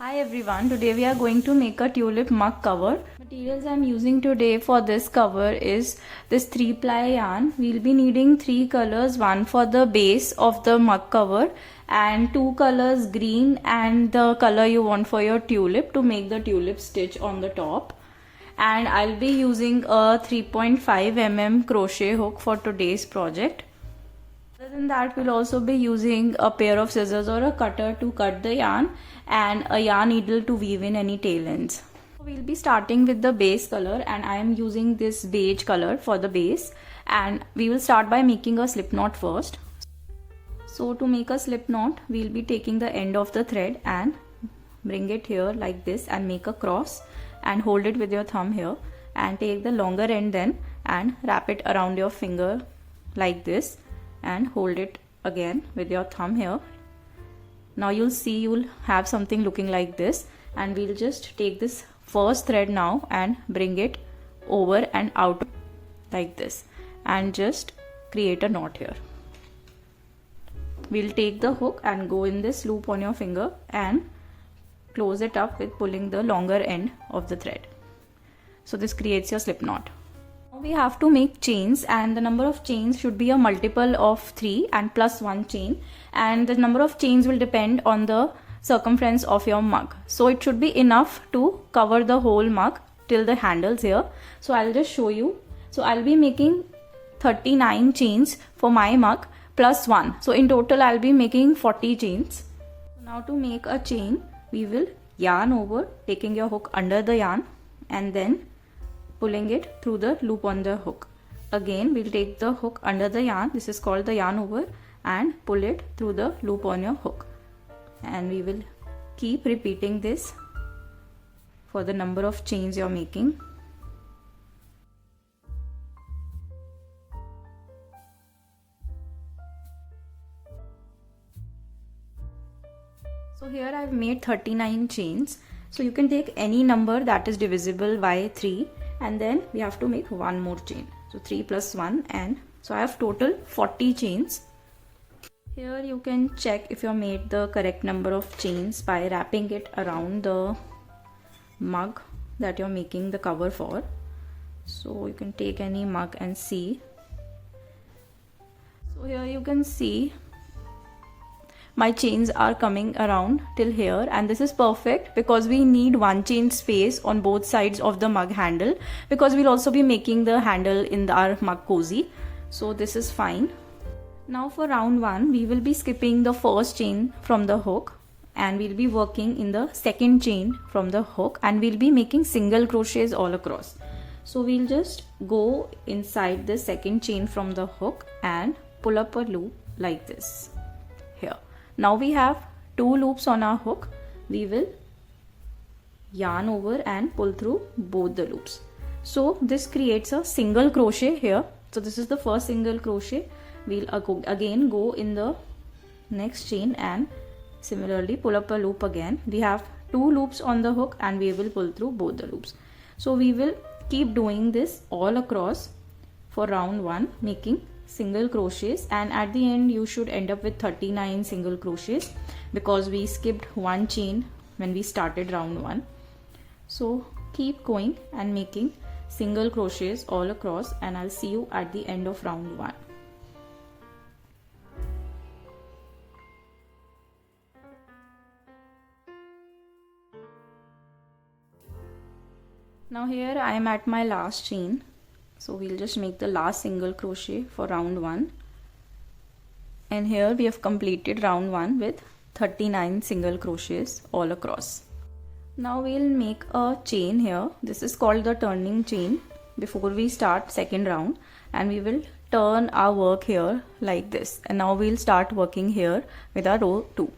Hi everyone, today we are going to make a tulip mug cover. Materials I am using today for this cover is this 3-ply yarn. We will be needing 3 colors, one for the base of the mug cover and 2 colors, green and the color you want for your tulip to make the tulip stitch on the top. And I'll be using a 3.5 mm crochet hook for today's project. Other than that, we'll also be using a pair of scissors or a cutter to cut the yarn and a yarn needle to weave in any tail ends. We'll be starting with the base color and I am using this beige color for the base, and we will start by making a slip knot first. So to make a slip knot, we'll be taking the end of the thread and bring it here like this and make a cross and hold it with your thumb here, and take the longer end then and wrap it around your finger like this and hold it again with your thumb here. Now you'll see you'll have something looking like this, and we'll just take this first thread now and bring it over and out like this and just create a knot here. We'll take the hook and go in this loop on your finger and close it up with pulling the longer end of the thread. So this creates your slip knot. We have to make chains, and the number of chains should be a multiple of 3 and plus 1 chain, and the number of chains will depend on the circumference of your mug. So it should be enough to cover the whole mug till the handles here. So I'll just show you. So I'll be making 39 chains for my mug plus 1. So in total I'll be making 40 chains. Now to make a chain, we will yarn over, taking your hook under the yarn and then pulling it through the loop on the hook. Again we'll take the hook under the yarn, this is called the yarn over, and pull it through the loop on your hook, and we will keep repeating this for the number of chains you're making. So here I've made 39 chains. So you can take any number that is divisible by 3, and then we have to make one more chain. So 3 plus 1, and so I have total 40 chains. Here you can check if you have made the correct number of chains by wrapping it around the mug that you're making the cover for. So you can take any mug and see. So here you can see my chains are coming around till here, and this is perfect because we need 1 chain space on both sides of the mug handle, because we'll also be making the handle in our mug cozy. So this is fine. Now for round 1, we will be skipping the first chain from the hook and we'll be working in the second chain from the hook, and we'll be making single crochets all across. So we'll just go inside the second chain from the hook and pull up a loop like this here. Now we have 2 loops on our hook. We will yarn over and pull through both the loops. So this creates a single crochet here. So this is the first single crochet. We'll again go in the next chain and similarly pull up a loop again. We have 2 loops on the hook and we will pull through both the loops. So we will keep doing this all across for round 1, making single crochets, and at the end you should end up with 39 single crochets because we skipped 1 chain when we started round 1. So keep going and making single crochets all across, and I'll see you at the end of round 1. Now here I am at my last chain. So we'll just make the last single crochet for round 1, and here we have completed round 1 with 39 single crochets all across. Now we'll make a chain here. This is called the turning chain before we start second round, and we will turn our work here like this, and now we'll start working here with our row 2.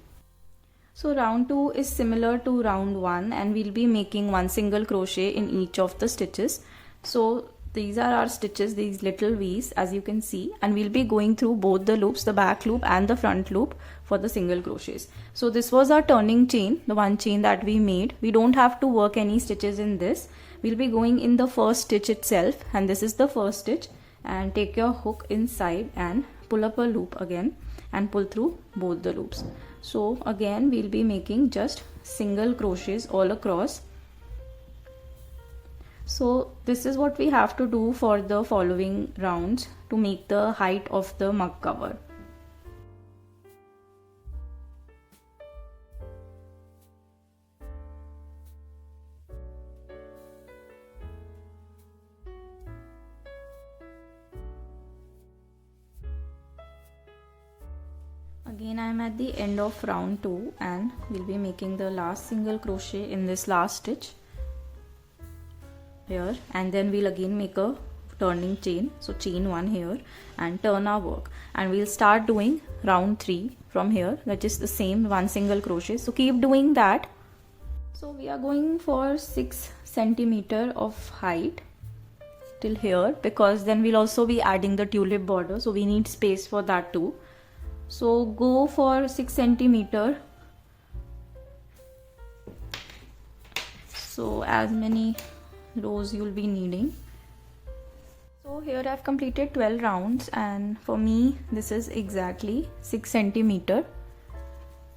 So round 2 is similar to round 1, and we'll be making 1 single crochet in each of the stitches. So these are our stitches, these little V's as you can see, and we'll be going through both the loops, the back loop and the front loop, for the single crochets. So this was our turning chain, the 1 chain that we made. We don't have to work any stitches in this. We'll be going in the first stitch itself, and this is the first stitch, and take your hook inside and pull up a loop again and pull through both the loops. So again we'll be making just single crochets all across. So this is what we have to do for the following rounds to make the height of the mug cover. Again I am at the end of round 2 and we'll be making the last single crochet in this last stitch here, and then we'll again make a turning chain. So chain 1 here and turn our work, and we'll start doing round 3 from here, that is the same 1 single crochet. So keep doing that. So we are going for 6 centimeter of height till here, because then we'll also be adding the tulip border, so we need space for that too. So go for 6 centimeter. So as many rows you'll be needing. So here I've completed 12 rounds, and for me this is exactly 6 centimeter.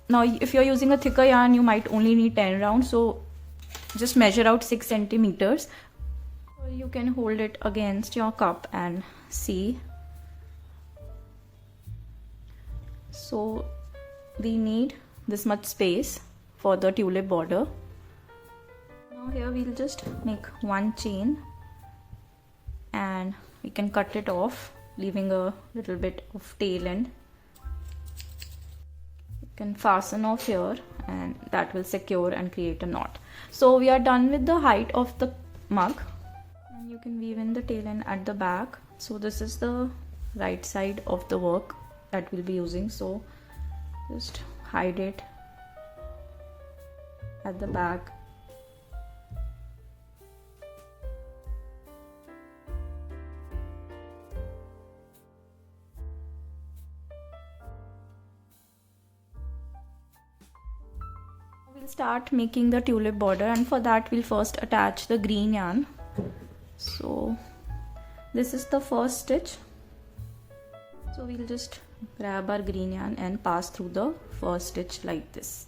Now if you're using a thicker yarn you might only need 10 rounds, so just measure out 6 centimeters. You can hold it against your cup and see. So we need this much space for the tulip border. Now here we'll just make 1 chain and we can cut it off, leaving a little bit of tail end. You can fasten off here and that will secure and create a knot. So we are done with the height of the mug, and you can weave in the tail end at the back. So this is the right side of the work that we'll be using, so just hide it at the back. We'll start making the tulip border, and for that we'll first attach the green yarn. So this is the first stitch. So we'll just grab our green yarn and pass through the first stitch like this.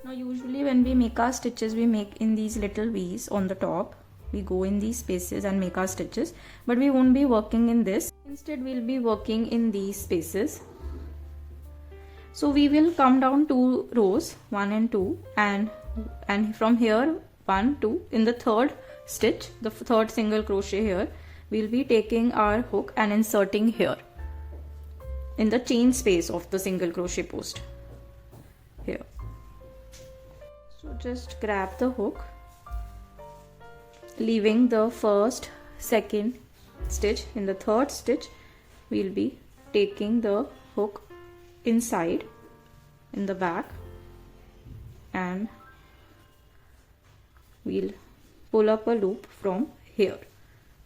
Now usually when we make our stitches, we make in these little V's on the top. We go in these spaces and make our stitches, but we won't be working in this. Instead we'll be working in these spaces. So we will come down 2 rows, 1 and 2, and from here 1, 2, in the third stitch, the third single crochet here, we'll be taking our hook and inserting here in the chain space of the single crochet post here. So just grab the hook, leaving the first, second stitch. In the third stitch we'll be taking the hook inside in the back, and we'll pull up a loop from here.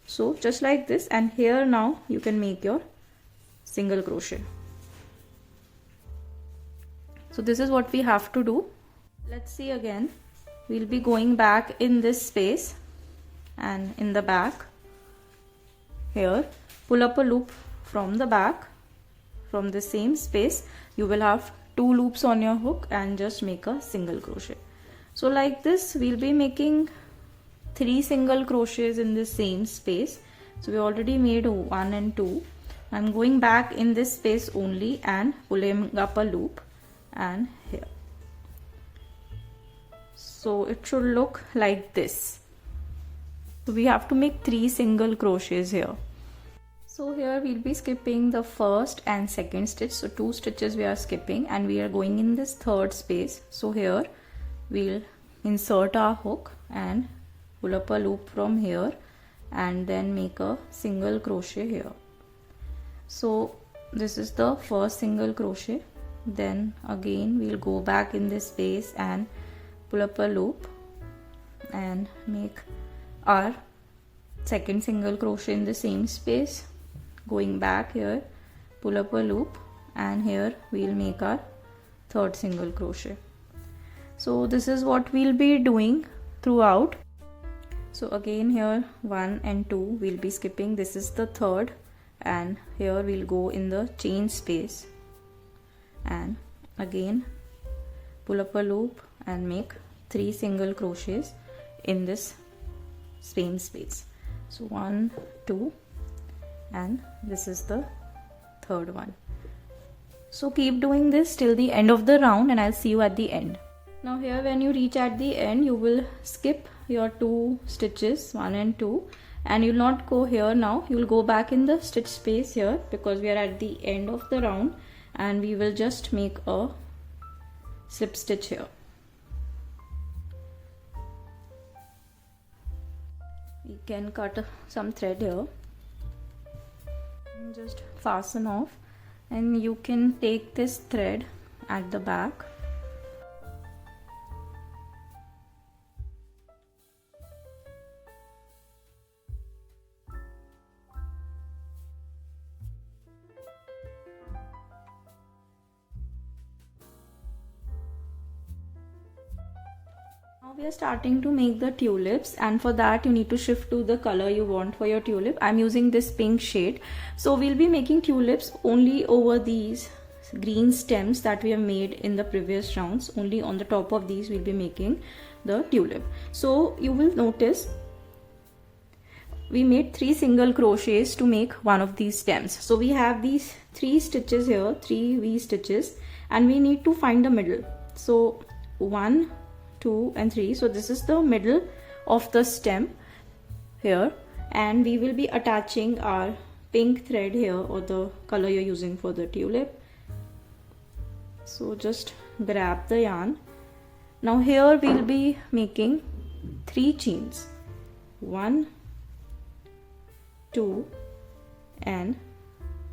So just like this, and here now you can make your single crochet. So this is what we have to do. Let's see again. We'll be going back in this space and in the back here, pull up a loop from the back. From the same space you will have 2 loops on your hook and just make a single crochet. So like this we'll be making 3 single crochets in the same space. So we already made 1 and 2. I'm going back in this space only and pulling up a loop, and here. So it should look like this. So we have to make 3 single crochets here. So here we'll be skipping the first and second stitch. So 2 stitches we are skipping, and we are going in this third space. So here we'll insert our hook and pull up a loop from here, and then make a single crochet here. So this is the first single crochet. Then again we'll go back in this space and pull up a loop and make our second single crochet in the same space. Going back here, pull up a loop, and here we'll make our third single crochet. So this is what we'll be doing throughout. So again here 1 and 2 we'll be skipping. This is the third, and here we'll go in the chain space and again pull up a loop and make 3 single crochets in this same space. So 1, 2, and this is the third one. So keep doing this till the end of the round and I'll see you at the end. Now here when you reach at the end, you will skip your 2 stitches, 1 and 2, and you'll not go here now. You'll go back in the stitch space here because we are at the end of the round, and we will just make a slip stitch here. We can cut some thread here and just fasten off, and you can take this thread at the back . Now we are starting to make the tulips, and for that you need to shift to the color you want for your tulip. I'm using this pink shade. So we'll be making tulips only over these green stems that we have made in the previous rounds. Only on the top of these we'll be making the tulip. So you will notice we made 3 single crochets to make one of these stems. So we have these 3 stitches here, 3 V stitches, and we need to find the middle. So 1, 2 and 3. So this is the middle of the stem here, and we will be attaching our pink thread here, or the color you're using for the tulip. So just grab the yarn. Now here we'll be making 3 chains, 1, 2 and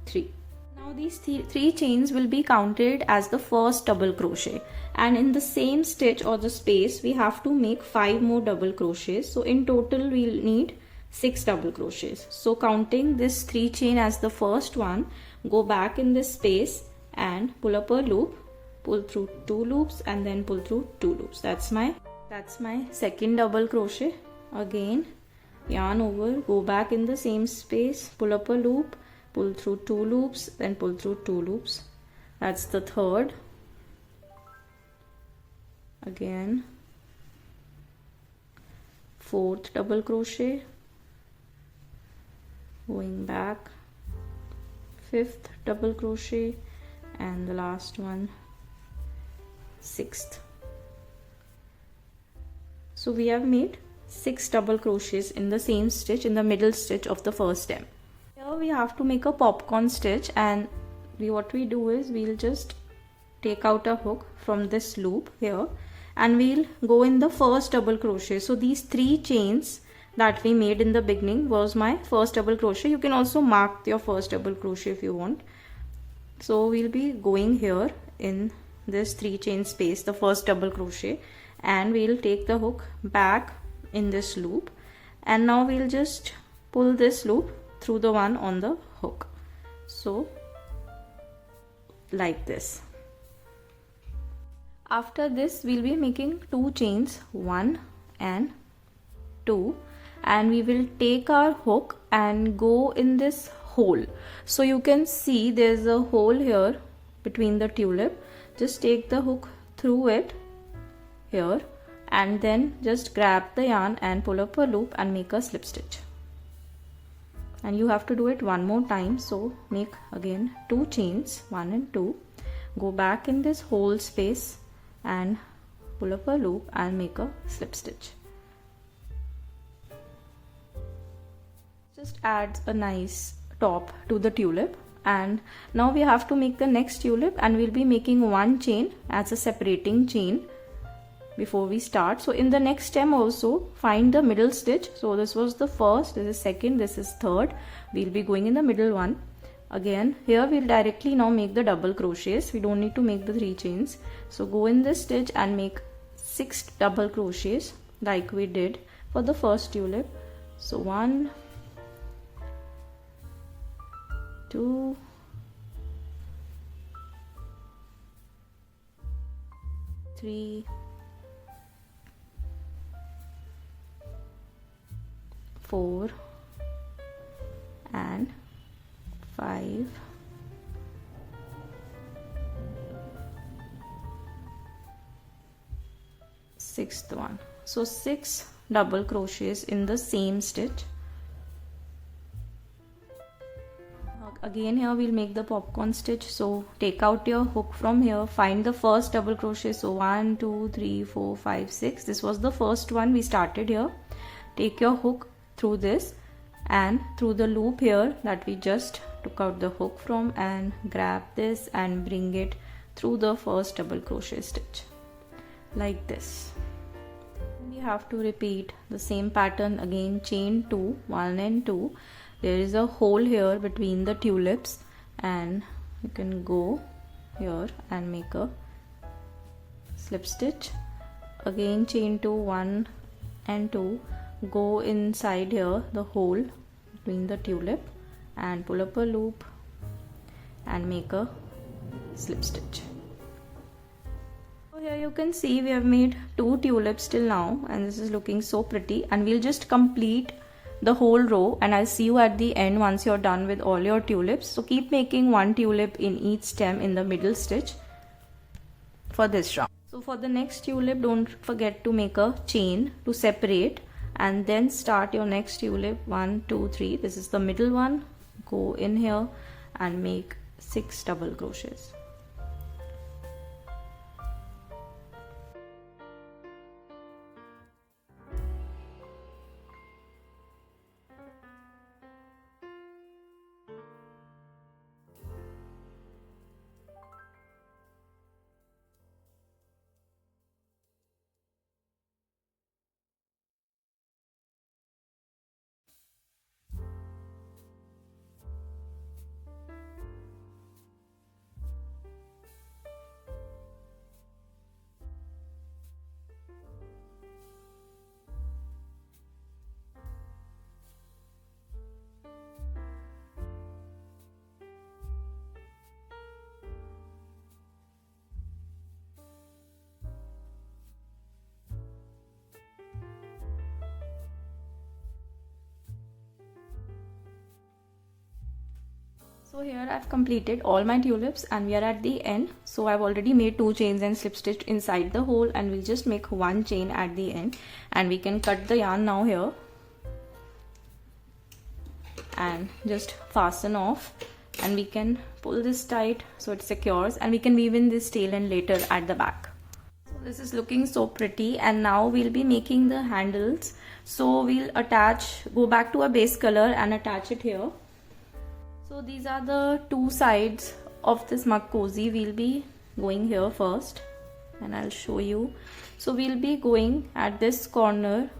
3. Now these 3 chains will be counted as the first double crochet, and in the same stitch or the space we have to make 5 more double crochets. So in total we'll need 6 double crochets. So counting this 3 chain as the first one, go back in this space and pull up a loop, pull through 2 loops and then pull through 2 loops. That's my second double crochet. Again yarn over, go back in the same space, pull up a loop, pull through 2 loops, then pull through 2 loops. That's the third. Again fourth double crochet, going back, fifth double crochet, and the last one, sixth. So we have made 6 double crochets in the same stitch, in the middle stitch of the first stem. Here we have to make a popcorn stitch, and what we do is we'll just take out a hook from this loop here, and we'll go in the first double crochet. So these 3 chains that we made in the beginning was my first double crochet. You can also mark your first double crochet if you want. So we'll be going here in this 3 chain space, the first double crochet, and we'll take the hook back in this loop, and now we'll just pull this loop through the one on the hook. So like this. After this we'll be making 2 chains, 1 and 2, and we will take our hook and go in this hole. So you can see there's a hole here between the tulip. Just take the hook through it here, and then just grab the yarn and pull up a loop and make a slip stitch. And you have to do it one more time. So make again 2 chains, 1 and 2, go back in this hole space and pull up a loop and make a slip stitch. Just adds a nice top to the tulip. And now we have to make the next tulip, and we'll be making 1 chain as a separating chain before we start. So in the next stem also find the middle stitch. So this was the first, this is second, this is third. We'll be going in the middle one. Again here we'll directly now make the double crochets. We don't need to make the 3 chains. So go in this stitch and make 6 double crochets like we did for the first tulip. So 1, 2, 3, 4 and 5 sixth one. So 6 double crochets in the same stitch. Again here we'll make the popcorn stitch. So take out your hook from here, find the first double crochet. So 1 2 3 4 5 6. This was the first one we started here. Take your hook through this and through the loop here that we just took out the hook from, and grab this and bring it through the first double crochet stitch like this. We have to repeat the same pattern again. Chain 2, 1 and 2. There is a hole here between the tulips, and you can go here and make a slip stitch. Again chain 2, 1 and 2. Go inside here the hole between the tulip and pull up a loop and make a slip stitch. So here you can see we have made 2 tulips till now, and this is looking so pretty. And we'll just complete the whole row, and I'll see you at the end once you're done with all your tulips. So keep making 1 tulip in each stem in the middle stitch for this round. So for the next tulip, don't forget to make a chain to separate, and then start your next tulip. 1 2 3. This is the middle one. Go in here and make 6 double crochets. So here I've completed all my tulips and we are at the end. So I've already made 2 chains and slip stitched inside the hole, and we'll just make 1 chain at the end, and we can cut the yarn now here and just fasten off, and we can pull this tight so it secures, and we can weave in this tail end later at the back. So this is looking so pretty, and now we'll be making the handles. So we'll go back to our base color and attach it here. So these are the 2 sides of this mug cozy. We'll be going here first, and I'll show you. So we'll be going at this corner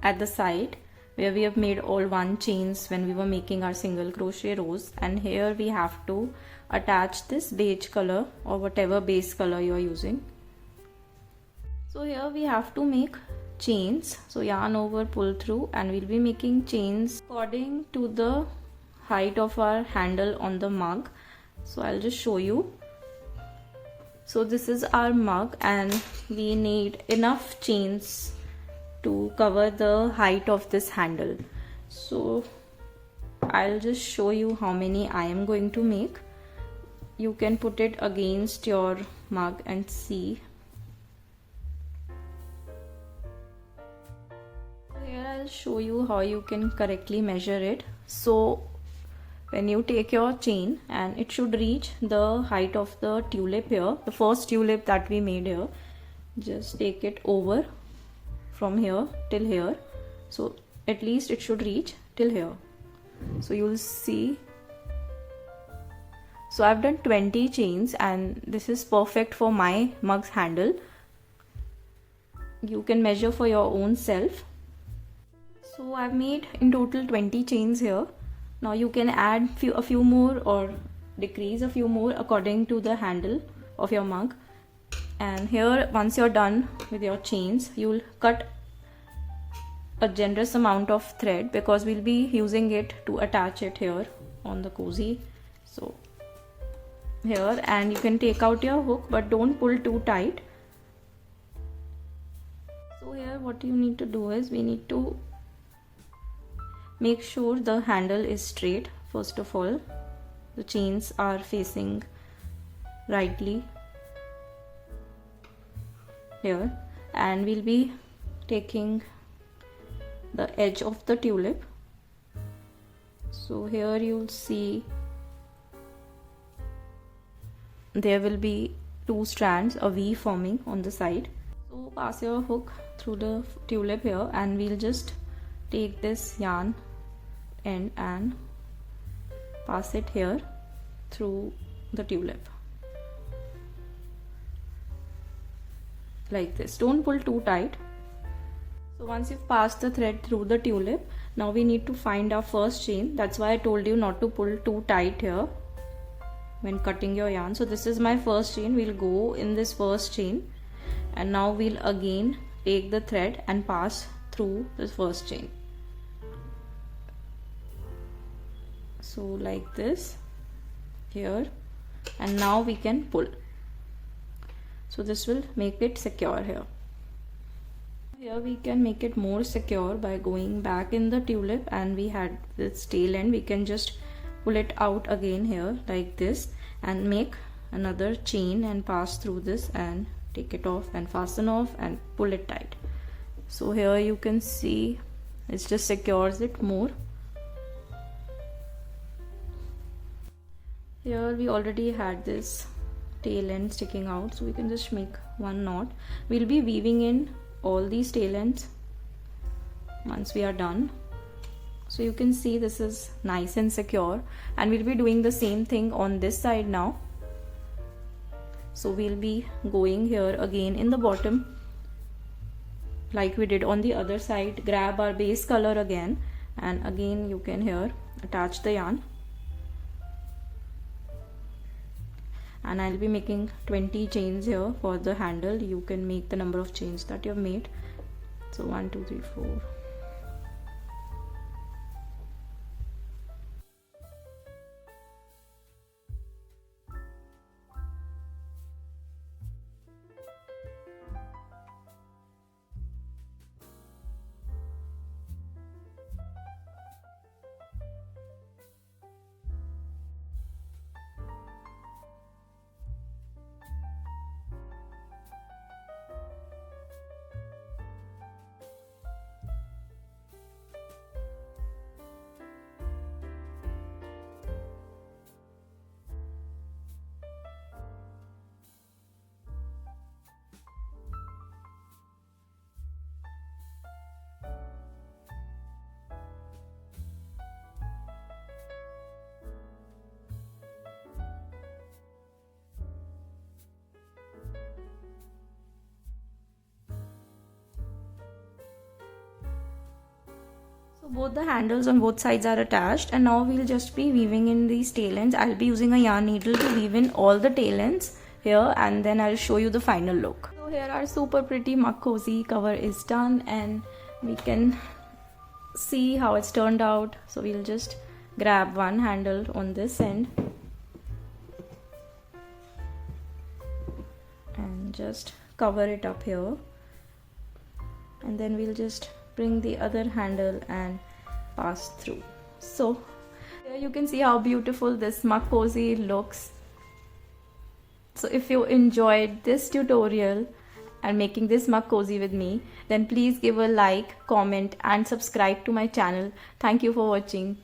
at the side where we have made all 1 chains when we were making our single crochet rows, and here we have to attach this beige color or whatever base color you are using. So here we have to make chains. So yarn over, pull through, and we'll be making chains according to the height of our handle on the mug. So I'll just show you. So this is our mug, and we need enough chains to cover the height of this handle. So I'll just show you how many I am going to make. You can put it against your mug and see. Here I'll show you how you can correctly measure it. So when you take your chain, and it should reach the height of the tulip here, the first tulip that we made here, just take it over from here till here. So at least it should reach till here. So you'll see. So I've done 20 chains, and this is perfect for my mug's handle. You can measure for your own self. So I've made in total 20 chains here. Now you can add a few more or decrease a few more according to the handle of your mug. And here, once you're done with your chains, you'll cut a generous amount of thread because we'll be using it to attach it here on the cozy. So here, and you can take out your hook, but don't pull too tight. So here what you need to do is, we need to make sure the handle is straight. First of all, the chains are facing rightly. here, and we'll be taking the edge of the tulip. So here you'll see there will be two strands, a V forming on the side. So pass your hook through the tulip here, and we'll just take this yarn end and pass it here through the tulip like this. Don't pull too tight. So once you've passed the thread through the tulip, now we need to find our first chain. That's why I told you not to pull too tight here when cutting your yarn. So this is my first chain. We'll go in this first chain, and now we'll again take the thread and pass through this first chain. So like this here, and now we can pull. So this will make it secure here. Here we can make it more secure by going back in the tulip, and we had this tail end. We can just pull it out again here like this and make another chain and pass through this and take it off and fasten off and pull it tight. So here you can see it just secures it more. Here we already had this tail end sticking out, so we can just make one knot. We'll be weaving in all these tail ends once we are done. So you can see this is nice and secure, and we'll be doing the same thing on this side now. So we'll be going here again in the bottom like we did on the other side. Grab our base color again, and again you can here attach the yarn, and I'll be making 20 chains here for the handle. You can make the number of chains that you've made. So 1 2 3 4. Both the handles on both sides are attached, and now we'll just be weaving in these tail ends. I'll be using a yarn needle to weave in all the tail ends here, and then I'll show you the final look. So here our super pretty mug cozy cover is done, and we can see how it's turned out. So we'll just grab one handle on this end and just cover it up here, and then we'll just bring the other handle and pass through. So here you can see how beautiful this mug cozy looks. So if you enjoyed this tutorial and making this mug cozy with me, then please give a like, comment and subscribe to my channel. Thank you for watching.